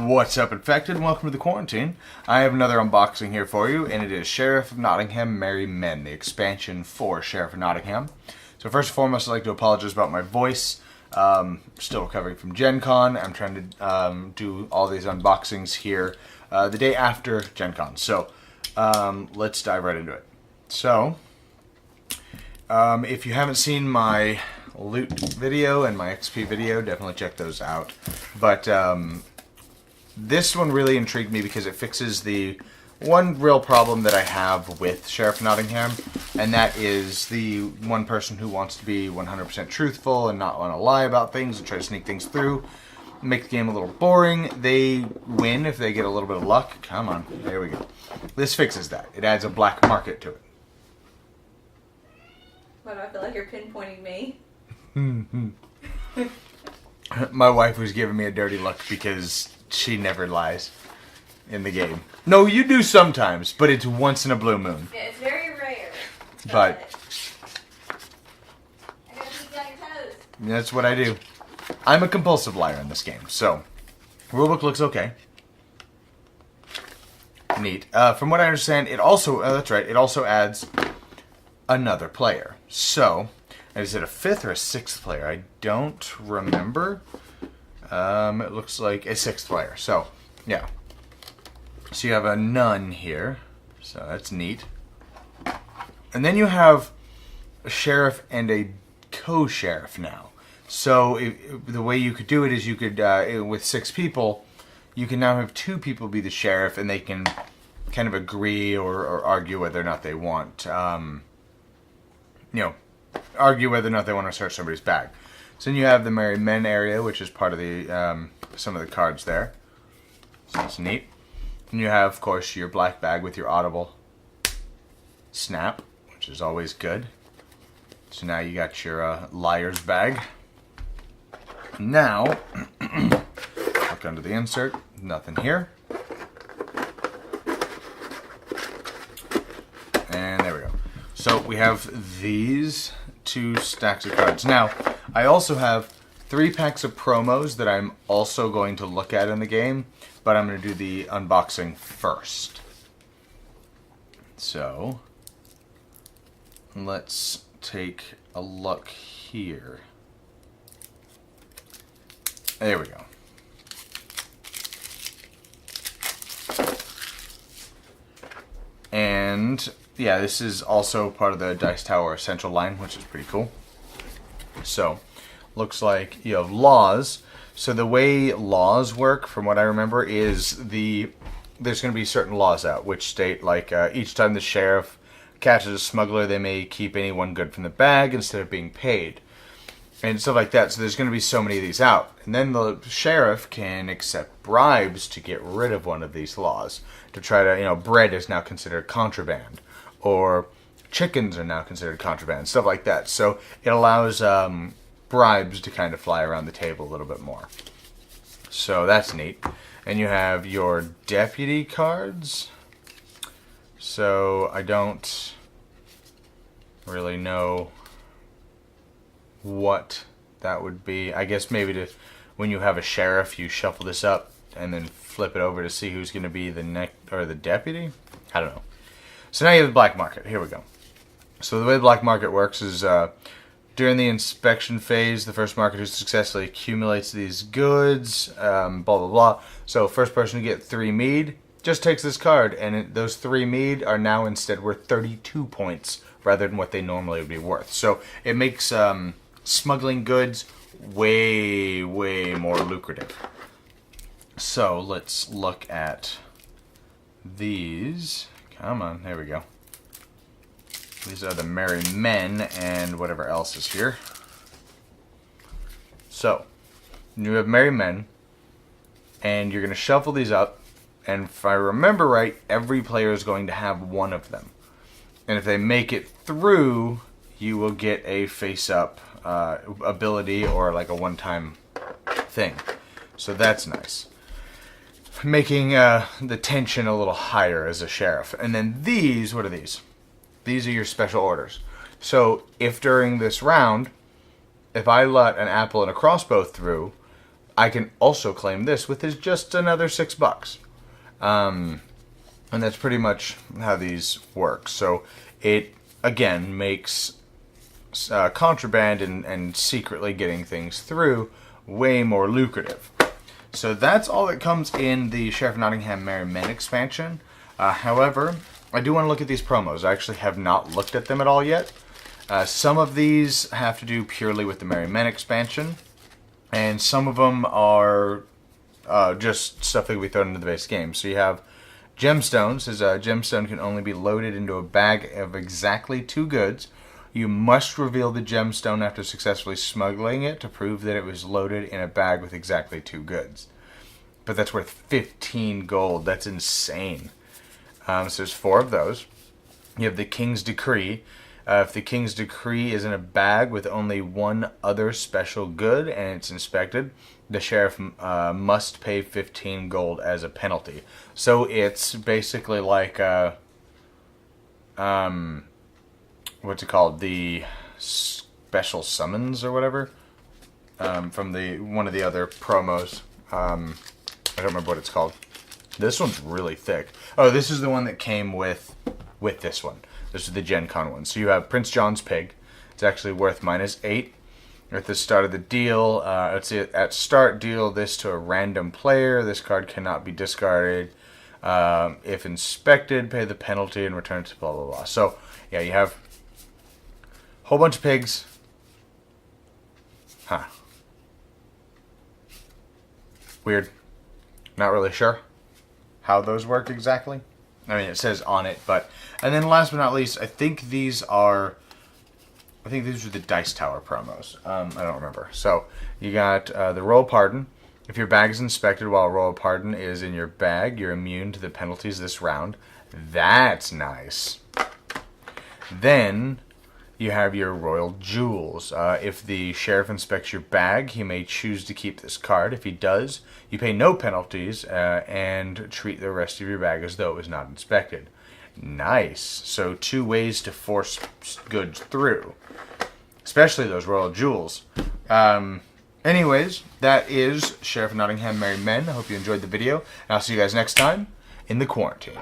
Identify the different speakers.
Speaker 1: What's up, Infected? Welcome to the Quarantine. I have another unboxing here for you, and it is Sheriff of Nottingham Merry Men, the expansion for Sheriff of Nottingham. So first and foremost, I'd like to apologize about my voice. Still recovering from Gen Con. I'm trying to do all these unboxings here the day after Gen Con. So let's dive right into it. So, if you haven't seen my loot video and my XP video, definitely check those out. But this one really intrigued me because it fixes the one real problem that I have with Sheriff Nottingham, and that is the one person who wants to be 100% truthful and not want to lie about things and try to sneak things through, make the game a little boring. They win if they get a little bit of luck. Come on, there we go. This fixes that. It adds a black market to it.
Speaker 2: Why do I feel like you're pinpointing me?
Speaker 1: My wife was giving me a dirty look because she never lies in the game. No, you do sometimes, but it's once in a blue moon.
Speaker 2: Yeah, it's very rare.
Speaker 1: But
Speaker 2: I gotta keep you on your toes.
Speaker 1: that's what I do. I'm a compulsive liar in this game. So, rulebook looks okay. Neat. From what I understand, it also, that's right, it also adds another player. So, is it a 5th or a 6th player? I don't remember. It looks like a 6th player. So, yeah. So you have a nun here. So that's neat. And then you have a sheriff and a co-sheriff now. So the way you could do it is you could, with 6 people, you can now have 2 people be the sheriff, and they can kind of agree or argue whether or not they want, argue whether or not they want to search somebody's bag. So then you have the Merry Men area, which is part of the some of the cards there. So that's neat. And you have, of course, your black bag with your audible snap, which is always good. So now you got your liar's bag. Now, look under the insert. Nothing here. And there we go. So we have these 2 stacks of cards. Now, I also have 3 packs of promos that I'm also going to look at in the game, but I'm going to do the unboxing first. So, let's take a look here. There we go. And yeah, this is also part of the Dice Tower Essential line, which is pretty cool. So, looks like you have laws. So the way laws work, from what I remember, is there's going to be certain laws out, which state, like, each time the sheriff catches a smuggler, they may keep anyone good from the bag instead of being paid. And stuff like that. So there's going to be so many of these out. And then the sheriff can accept bribes to get rid of one of these laws. To try to, bread is now considered contraband. Or chickens are now considered contraband. Stuff like that. So it allows bribes to kind of fly around the table a little bit more. So that's neat. And you have your deputy cards. So I don't really know what that would be. I guess maybe when you have a sheriff, you shuffle this up and then flip it over to see who's going to be the deputy. I don't know. So now you have the black market. Here we go. So the way the black market works is during the inspection phase, the first market who successfully accumulates these goods, blah blah blah. So first person to get 3 mead just takes this card, and those 3 mead are now instead worth 32 points rather than what they normally would be worth. So it makes smuggling goods way more lucrative. So let's look at these. Come on, there we go. These are the Merry Men and whatever else is here. So you have Merry Men, and you're going to shuffle these up, and if I remember right, every player is going to have one of them. And if they make it through, you will get a face-up ability or like a one-time thing. So that's nice. Making the tension a little higher as a sheriff. And then these, what are these? These are your special orders. So if during this round, if I let an apple and a crossbow through, I can also claim this with just another $6. And that's pretty much how these work. So it, again, makes contraband and secretly getting things through way more lucrative. So that's all that comes in the Sheriff of Nottingham Merry Men expansion. However, I do want to look at these promos. I actually have not looked at them at all yet. Some of these have to do purely with the Merry Men expansion, and some of them are just stuff that we throw into the base game. So you have gemstones. As a gemstone can only be loaded into a bag of exactly 2 goods. You must reveal the gemstone after successfully smuggling it to prove that it was loaded in a bag with exactly 2 goods. But that's worth 15 gold. That's insane. So there's 4 of those. You have the King's Decree. If the King's Decree is in a bag with only 1 other special good and it's inspected, the sheriff must pay 15 gold as a penalty. So it's basically like what's it called? The special summons or whatever from one of the other promos. I don't remember what it's called. This one's really thick. Oh, this is the one that came with this one. This is the Gen Con one. So you have Prince John's Pig. It's actually worth -8 at the start of the deal. Let's see, at start, deal this to a random player. This card cannot be discarded. If inspected, pay the penalty and return it to blah blah blah. So yeah, you have a whole bunch of pigs. Huh. Weird. Not really sure how those work exactly. I mean, it says on it, but... And then last but not least, I think these are the Dice Tower promos. I don't remember. So, you got the Royal Pardon. If your bag is inspected while Royal Pardon is in your bag, you're immune to the penalties this round. That's nice. Then, you have your Royal Jewels. If the sheriff inspects your bag, he may choose to keep this card. If he does, you pay no penalties and treat the rest of your bag as though it was not inspected. Nice. So 2 ways to force goods through, especially those Royal Jewels. Anyways, that is Sheriff of Nottingham Merry Men. I hope you enjoyed the video, and I'll see you guys next time in the Quarantine.